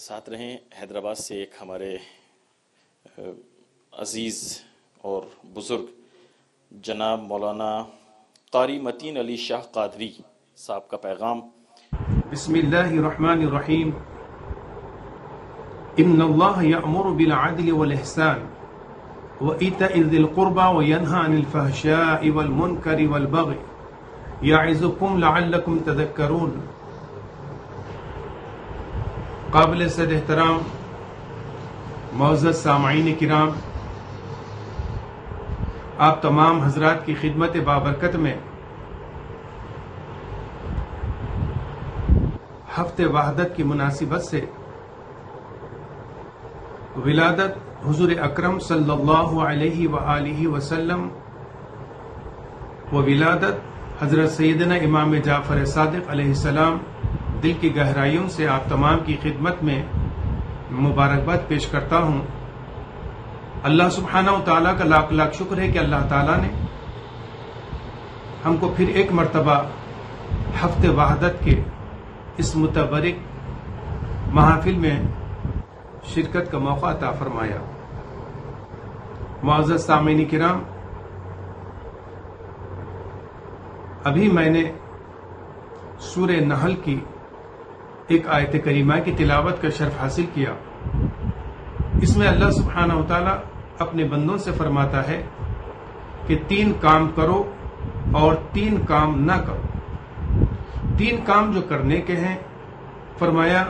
ساتھ رہیں حیدرآباد سے ایک ہمارے عزیز اور بزرگ جناب مولانا قاری متین علی شاہ قادری صاحب کا پیغام۔ بسم اللہ الرحمن الرحیم۔ ان اللہ یأمر بالعدل والاحسان وإیتاء ذی القربى وینہی عن الفحشاء والمنکر والبغی یعظکم لعلکم تذکرون۔ قابل صد احترام معزز سامعین کرام، آپ تمام حضرات کی خدمت بابرکت میں ہفتے وحدت کی مناسبت سے ولادت حضور اکرم صلی اللہ علیہ وآلہ وسلم و ولادت حضرت سیدنا امام جعفر صادق علیہ السلام دل کی گہرائیوں سے آپ تمام کی خدمت میں مبارکباد پیش کرتا ہوں۔ اللہ سبحانہ و تعالیٰ کا لاکھ لاکھ شکر ہے کہ اللہ تعالیٰ نے ہم کو پھر ایک مرتبہ ہفتے وحدت کے اس متبرک محافل میں شرکت کا موقع عطا فرمایا۔ معزز سامعین کرام، ابھی میں نے سورہ نحل کی ایک آیت کریمہ کی تلاوت کا شرف حاصل کیا۔ اس میں اللہ سبحانہ و تعالیٰ اپنے بندوں سے فرماتا ہے کہ 3 کام کرو اور 3 کام نہ کرو۔ 3 کام جو کرنے کے ہیں، فرمایا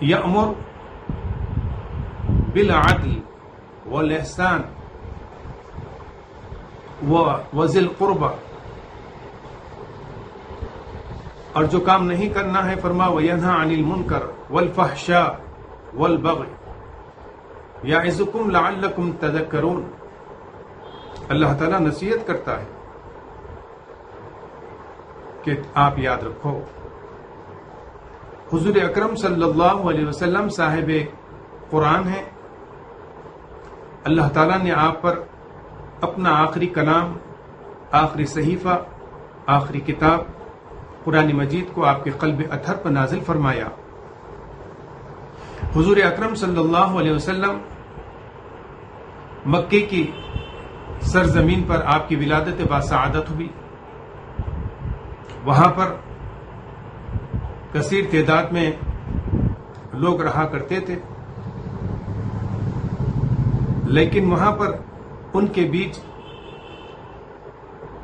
یأمر بالعدل والاحسان وذی القربى، اور جو کام نہیں کرنا ہے فرما وینہی عن المنکر والفحشاء والبغی یعظکم لعلکم تذکرون۔ اللہ تعالیٰ نصیحت کرتا ہے کہ آپ یاد رکھو، حضور اکرم صلی اللہ علیہ وسلم صاحب قرآن ہیں۔ اللہ تعالیٰ نے آپ پر اپنا آخری کلام، آخری صحیفہ، آخری کتاب قرآن مجید کو آپ کے قلب اطہر پر نازل فرمایا۔ حضور اکرم صلی اللہ علیہ وسلم مکے کی سرزمین پر آپ کی ولادت باسعادت ہوئی۔ وہاں پر کثیر تعداد میں لوگ رہا کرتے تھے، لیکن وہاں پر ان کے بیچ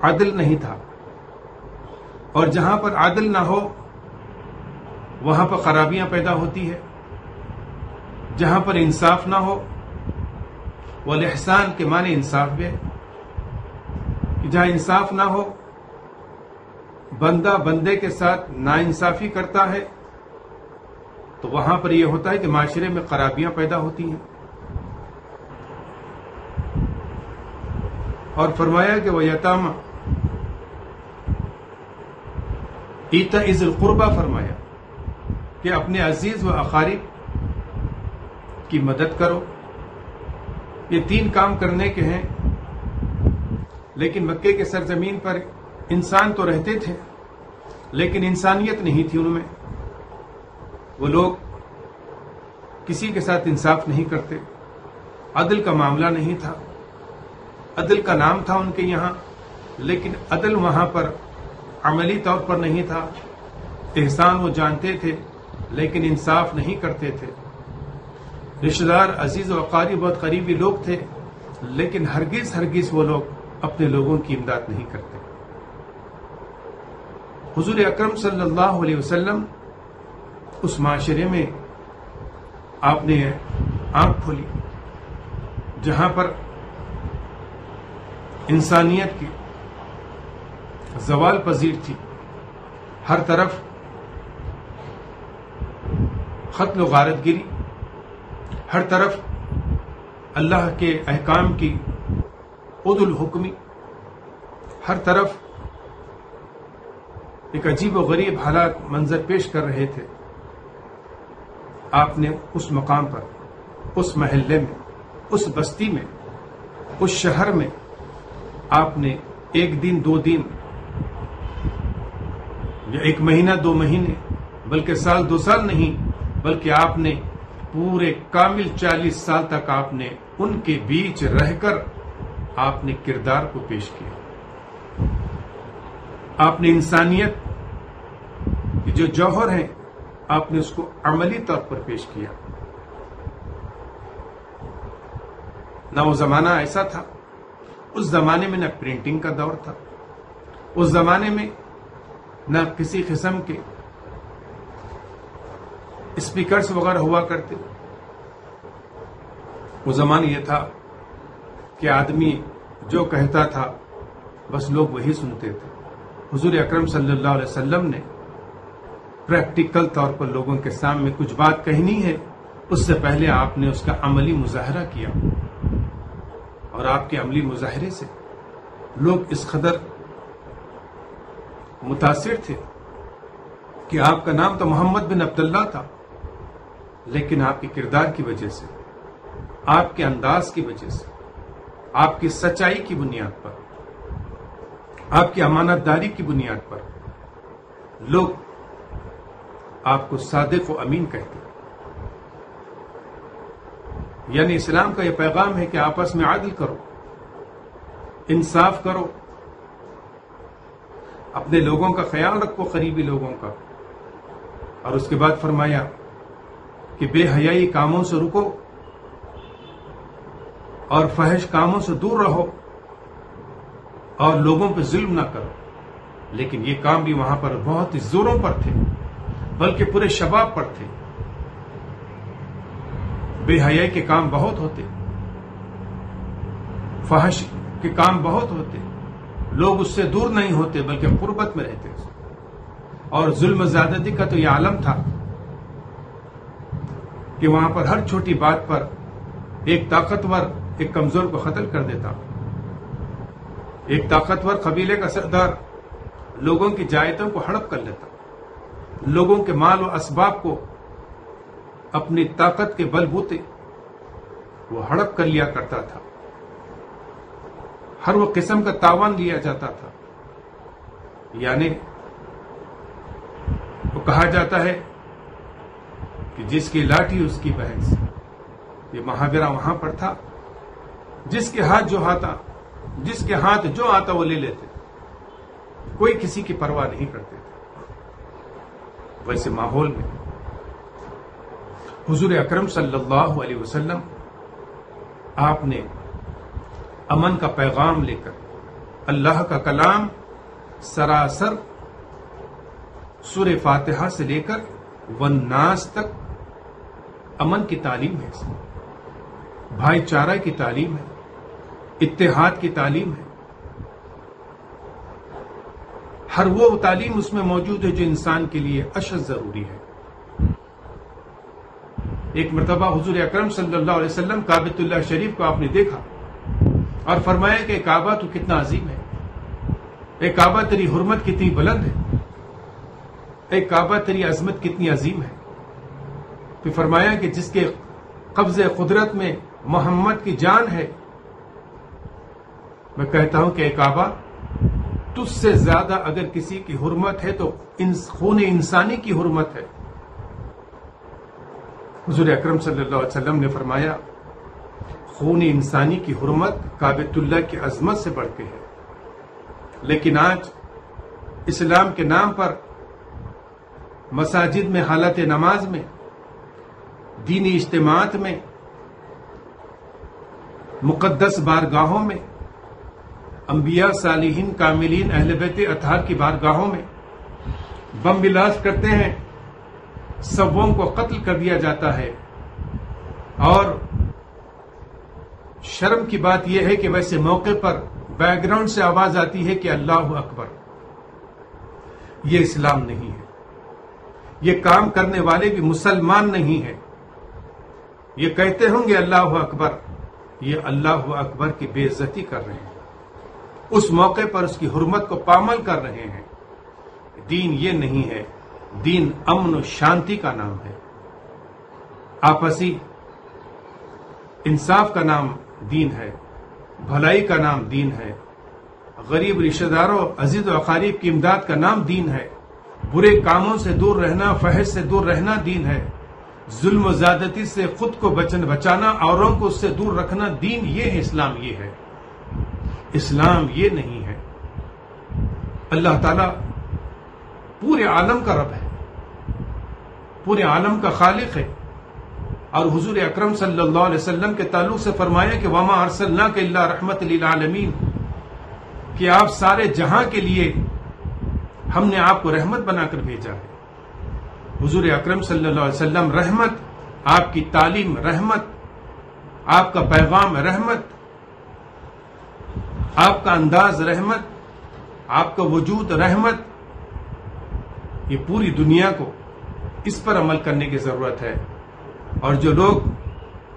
عدل نہیں تھا، اور جہاں پر عدل نہ ہو وہاں پر خرابیاں پیدا ہوتی ہے۔ جہاں پر انصاف نہ ہو، والاحسان کے معنی انصاف بھی ہے کہ جہاں انصاف نہ ہو، بندہ بندے کے ساتھ ناانصافی کرتا ہے تو وہاں پر یہ ہوتا ہے کہ معاشرے میں خرابیاں پیدا ہوتی ہیں۔ اور فرمایا کہ وَیَتَامَ ایتاء ذی القربى، فرمایا کہ اپنے عزیز و اقارب کی مدد کرو۔ یہ 3 کام کرنے کے ہیں، لیکن مکے کے سرزمین پر انسان تو رہتے تھے لیکن انسانیت نہیں تھی ان میں۔ وہ لوگ کسی کے ساتھ انصاف نہیں کرتے، عدل کا معاملہ نہیں تھا۔ عدل کا نام تھا ان کے یہاں، لیکن عدل وہاں پر عملی طور پر نہیں تھا۔ احسان وہ جانتے تھے لیکن انصاف نہیں کرتے تھے۔ رشتہ دار عزیز و اقارب بہت قریبی لوگ تھے، لیکن ہرگز وہ لوگ اپنے لوگوں کی امداد نہیں کرتے۔ حضور اکرم صلی اللہ علیہ وسلم اس معاشرے میں آپ نے آنکھ کھولی جہاں پر انسانیت کی زوال پذیر تھی۔ ہر طرف قتل و غارت گری، ہر طرف اللہ کے احکام کی عدل حکمی، ہر طرف ایک عجیب و غریب حالات منظر پیش کر رہے تھے۔ آپ نے اس مقام پر، اس محلے میں، اس بستی میں، اس شہر میں آپ نے 1 دن 2 دن یا 1 مہینہ 2 مہینے بلکہ سال 2 سال نہیں، بلکہ آپ نے پورے کامل 40 سال تک آپ نے ان کے بیچ رہ کر آپ نے کردار کو پیش کیا. آپ نے انسانیت کی جو جوہر ہیں آپ نے اس کو عملی طور پر پیش کیا. نہ وہ زمانہ ایسا تھا، اس زمانے میں نہ پرنٹنگ کا دور تھا، اس زمانے میں نہ کسی قسم کے اسپیکرز وغیرہ ہوا کرتے. وہ زمانہ یہ تھا کہ آدمی جو کہتا تھا بس لوگ وہی سنتے تھے. حضور اکرم صلی اللہ علیہ وسلم نے پریکٹیکل طور پر لوگوں کے سامنے کچھ بات کہنی ہے، اس سے پہلے آپ نے اس کا عملی مظاہرہ کیا، اور آپ کے عملی مظاہرے سے لوگ اس قدر متاثر تھے کہ آپ کا نام تو محمد بن عبداللہ تھا، لیکن آپ کے کردار کی وجہ سے، آپ کے انداز کی وجہ سے، آپ کی سچائی کی بنیاد پر، آپ کی امانت داری کی بنیاد پر لوگ آپ کو صادق و امین کہتے. یعنی اسلام کا یہ پیغام ہے کہ آپس میں عدل کرو، انصاف کرو، اپنے لوگوں کا خیال رکھو، قریبی لوگوں کا. اور اس کے بعد فرمایا کہ بے حیائی کاموں سے رکو اور فحش کاموں سے دور رہو اور لوگوں پہ ظلم نہ کرو. لیکن یہ کام بھی وہاں پر بہت ہی زوروں پر تھے، بلکہ پورے شباب پر تھے. بے حیائی کے کام بہت ہوتے، فحش کے کام بہت ہوتے، لوگ اس سے دور نہیں ہوتے بلکہ قربت میں رہتے. اور ظلم زیادتی کا تو یہ عالم تھا کہ وہاں پر ہر چھوٹی بات پر ایک طاقتور ایک کمزور کو قتل کر دیتا، ایک طاقتور قبیلے کا سردار لوگوں کی جائیدادوں کو ہڑپ کر لیتا، لوگوں کے مال و اسباب کو اپنی طاقت کے بل بوتے وہ ہڑپ کر لیا کرتا تھا. ہر وہ قسم کا تاوان لیا جاتا تھا. یعنی وہ کہا جاتا ہے کہ جس کی لاٹھی اس کی بحث، یہ محاورہ وہاں پر تھا. جس کے ہاتھ جو آتا وہ لے لیتے، کوئی کسی کی پرواہ نہیں کرتے تھے. ویسے ماحول میں حضور اکرم صلی اللہ علیہ وسلم آپ نے امن کا پیغام لے کر اللہ کا کلام سراسر سورہ فاتحہ سے لے کر والناس تک امن کی تعلیم ہے، بھائی چارہ کی تعلیم ہے، اتحاد کی تعلیم ہے. ہر وہ تعلیم اس میں موجود ہے جو انسان کے لیے اشد ضروری ہے. ایک مرتبہ حضور اکرم صلی اللہ علیہ وسلم کعبۃ اللہ شریف کو آپ نے دیکھا اور فرمایا کہ کعبہ تو کتنا عظیم ہے، اے کعبہ تیری حرمت کتنی بلند ہے، اے کعبہ تیری عظمت کتنی عظیم ہے. پھر فرمایا کہ جس کے قبض قدرت میں محمد کی جان ہے، میں کہتا ہوں کہ اے کعبہ تجھ سے زیادہ اگر کسی کی حرمت ہے تو خون انسانی کی حرمت ہے. حضور اکرم صلی اللہ علیہ وسلم نے فرمایا خون انسانی کی حرمت کعبۃ اللہ کی عظمت سے بڑھ کے ہے. لیکن آج اسلام کے نام پر مساجد میں حالت نماز میں، دینی اجتماعات میں، مقدس بارگاہوں میں، انبیاء صالحین کاملین اہل بیت اطہار کی بارگاہوں میں بم بلاسٹ کرتے ہیں، سبوں کو قتل کر دیا جاتا ہے. اور شرم کی بات یہ ہے کہ ویسے موقع پر بیک گراؤنڈ سے آواز آتی ہے کہ اللہ اکبر. یہ اسلام نہیں ہے. یہ کام کرنے والے بھی مسلمان نہیں ہیں. یہ کہتے ہوں گے اللہ اکبر، یہ اللہ اکبر کی بے عزتی کر رہے ہیں، اس موقع پر اس کی حرمت کو پامال کر رہے ہیں. دین یہ نہیں ہے. دین امن و شانتی کا نام ہے، آپسی انصاف کا نام دین ہے، بھلائی کا نام دین ہے، غریب رشتہ داروں عزیز و اقارب کی امداد کا نام دین ہے، برے کاموں سے دور رہنا، فحش سے دور رہنا دین ہے، ظلم و زیادتی سے خود کو بچانا، اوروں کو اس سے دور رکھنا دین یہ ہے، اسلام یہ ہے۔ اسلام یہ نہیں ہے۔ اللہ تعالیٰ پورے عالم کا رب ہے، پورے عالم کا خالق ہے، اور حضور اکرم صلی اللہ علیہ وسلم کے تعلق سے فرمایا کہ وما ارسلناک الا رحمت للعالمین، کہ آپ سارے جہاں کے لیے ہم نے آپ کو رحمت بنا کر بھیجا ہے۔ حضور اکرم صلی اللہ علیہ وسلم رحمت، آپ کی تعلیم رحمت، آپ کا پیغام رحمت، آپ کا انداز رحمت، آپ کا وجود رحمت۔ یہ پوری دنیا کو اس پر عمل کرنے کی ضرورت ہے۔ اور جو لوگ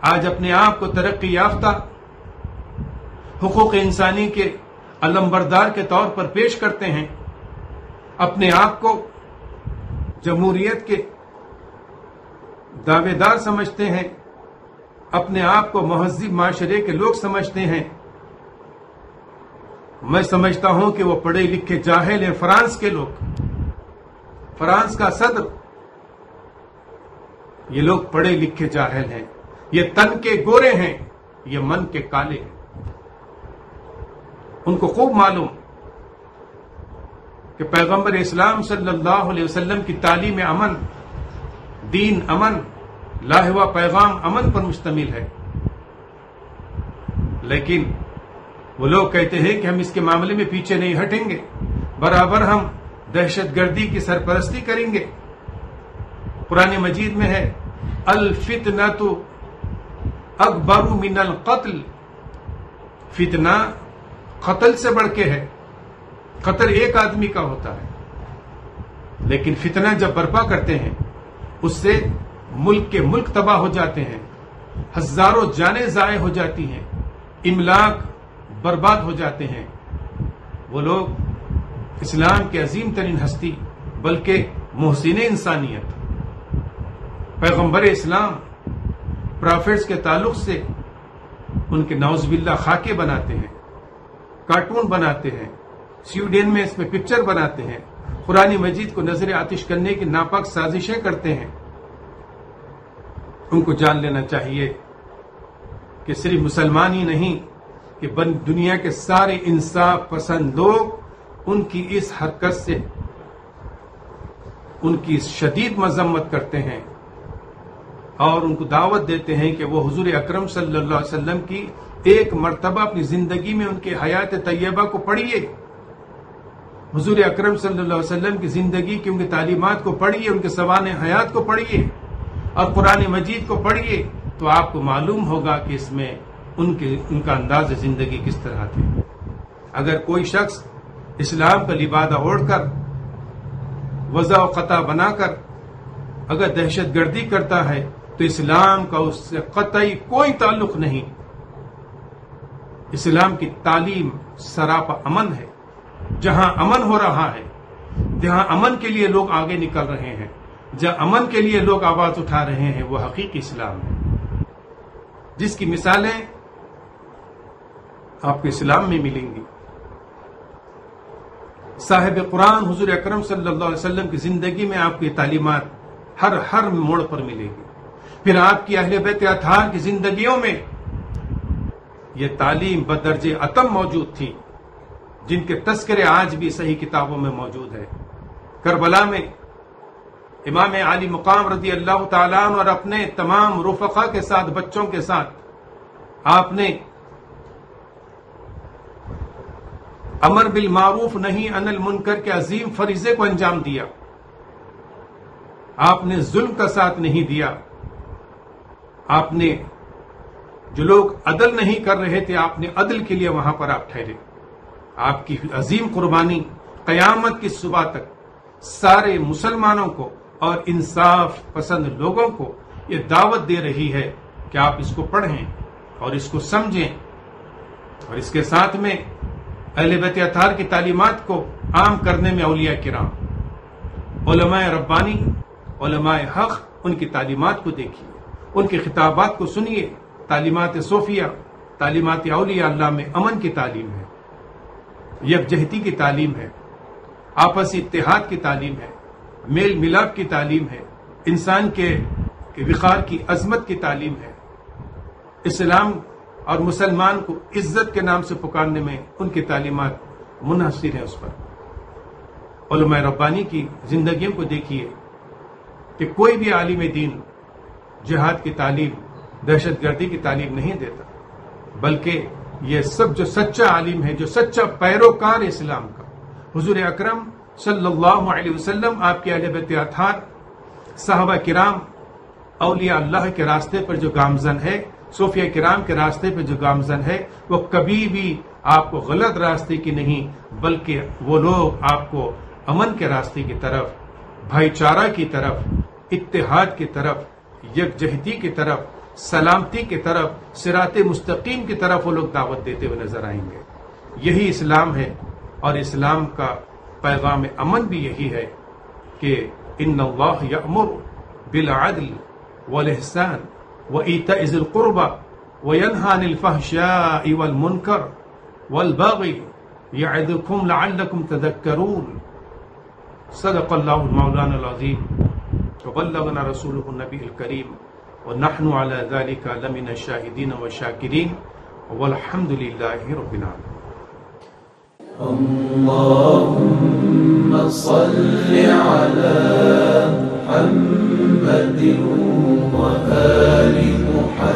آج اپنے آپ کو ترقی یافتہ، حقوق انسانی کے علمبردار کے طور پر پیش کرتے ہیں، اپنے آپ کو جمہوریت کے دعوے دار سمجھتے ہیں، اپنے آپ کو مہذب معاشرے کے لوگ سمجھتے ہیں، میں سمجھتا ہوں کہ وہ پڑھے لکھے جاہل ہیں۔ فرانس کے لوگ، فرانس کا صدر، یہ لوگ پڑھے لکھے جاہل ہیں، یہ تن کے گورے ہیں، یہ من کے کالے ہیں۔ ان کو خوب معلوم کہ پیغمبر اسلام صلی اللہ علیہ وسلم کی تعلیم امن، دین امن، لاہوا پیغام امن پر مشتمل ہے، لیکن وہ لوگ کہتے ہیں کہ ہم اس کے معاملے میں پیچھے نہیں ہٹیں گے، برابر ہم دہشت گردی کی سرپرستی کریں گے۔ قرآن مجید میں ہے الفتنۃ اکبر من القتل، فتنہ قتل سے بڑھ کے ہے۔ قتل ایک آدمی کا ہوتا ہے، لیکن فتنہ جب برپا کرتے ہیں اس سے ملک کے ملک تباہ ہو جاتے ہیں، ہزاروں جانیں ضائع ہو جاتی ہیں، املاک برباد ہو جاتے ہیں۔ وہ لوگ اسلام کے عظیم ترین ہستی، بلکہ محسن انسانیت، پیغمبر اسلام، پرافٹس کے تعلق سے ان کے نعوذ باللہ خاکے بناتے ہیں، کارٹون بناتے ہیں، سویڈن میں اس میں پکچر بناتے ہیں، قرآن مجید کو نظر آتش کرنے کی ناپاک سازشیں کرتے ہیں۔ ان کو جان لینا چاہیے کہ صرف مسلمان ہی نہیں کہ دنیا کے سارے انصاف پسند لوگ ان کی اس حرکت سے ان کی شدید مذمت کرتے ہیں، اور ان کو دعوت دیتے ہیں کہ وہ حضور اکرم صلی اللہ علیہ وسلم کی ایک مرتبہ اپنی زندگی میں ان کے حیات طیبہ کو پڑھیے، حضور اکرم صلی اللہ علیہ وسلم کی زندگی کی ان کی تعلیمات کو پڑھیے، ان کے سوانح حیات کو پڑھیے اور قرآن مجید کو پڑھیے، تو آپ کو معلوم ہوگا کہ اس میں ان کا انداز زندگی کس طرح تھے۔ اگر کوئی شخص اسلام کا لبادہ اوڑھ کر، وضع و قطع بنا کر اگر دہشت گردی کرتا ہے تو اسلام کا اس سے قطعی کوئی تعلق نہیں۔ اسلام کی تعلیم سراپا امن ہے، جہاں امن ہو رہا ہے، جہاں امن کے لیے لوگ آگے نکل رہے ہیں، جہاں امن کے لیے لوگ آواز اٹھا رہے ہیں، وہ حقیقی اسلام ہے، جس کی مثالیں آپ کو اسلام میں ملیں گی۔ صاحب قرآن حضور اکرم صلی اللہ علیہ وسلم کی زندگی میں آپ کی تعلیمات ہر موڑ پر ملے گی۔ پھر آپ کی اہل بیت اطہار کی زندگیوں میں یہ تعلیم بدرجہ اتم موجود تھی، جن کے تذکرے آج بھی صحیح کتابوں میں موجود ہے۔ کربلا میں امام علی مقام رضی اللہ تعالیٰ عنہ اور اپنے تمام رفقا کے ساتھ، بچوں کے ساتھ، آپ نے امر بالمعروف نہی عن المنکر کے عظیم فریضے کو انجام دیا۔ آپ نے ظلم کا ساتھ نہیں دیا، آپ نے جو لوگ عدل نہیں کر رہے تھے، آپ نے عدل کے لیے وہاں پر آپ ٹھہرے۔ آپ کی عظیم قربانی قیامت کی صبح تک سارے مسلمانوں کو اور انصاف پسند لوگوں کو یہ دعوت دے رہی ہے کہ آپ اس کو پڑھیں اور اس کو سمجھیں، اور اس کے ساتھ میں اہل بیت اطہار کی تعلیمات کو عام کرنے میں اولیاء کرام، علماء ربانی، علماء حق، ان کی تعلیمات کو دیکھیے، ان کے خطابات کو سنیے۔ تعلیمات صوفیہ، تعلیمات اولیاء اللہ میں امن کی تعلیم ہے، یکجہتی کی تعلیم ہے، آپسی اتحاد کی تعلیم ہے، میل ملاپ کی تعلیم ہے، انسان کے کہ وقار کی عظمت کی تعلیم ہے. اسلام اور مسلمان کو عزت کے نام سے پکارنے میں ان کی تعلیمات منحصر ہیں اس پر. علماء ربانی کی زندگیوں کو دیکھیے کہ کوئی بھی عالم دین جہاد کی تعلیم، دہشت گردی کی تعلیم نہیں دیتا، بلکہ یہ سب جو سچا عالم ہے، جو سچا پیروکار اسلام کا، حضور اکرم صلی اللہ علیہ وسلم، آپ کے اہل بیت اطہار، صحابہ کرام، اولیاء اللہ کے راستے پر جو گامزن ہے، صوفیہ کرام کے راستے پر جو گامزن ہے، وہ کبھی بھی آپ کو غلط راستے کی نہیں، بلکہ وہ لوگ آپ کو امن کے راستے کی طرف، بھائی چارہ کی طرف، اتحاد کی طرف، یکجہتی کی طرف، سلامتی کی طرف، صراط مستقیم کی طرف وہ لوگ دعوت دیتے ہوئے نظر آئیں گے. یہی اسلام ہے، اور اسلام کا پیغام امن بھی یہی ہے کہ ان اللہ یأمر بالعدل والاحسان وایتاء ذی القربى وینہی عن الفحشاء والمنکر والبغی یعظکم لعلکم تذکرون. صدق اللہ مولانا العظیم وبلغنا رسوله النبی الکریم ونحن على ذلك لمن الشاہدین والشاکرین والحمد للہ رب العالمین. اللهم صل على محمد وآل محمد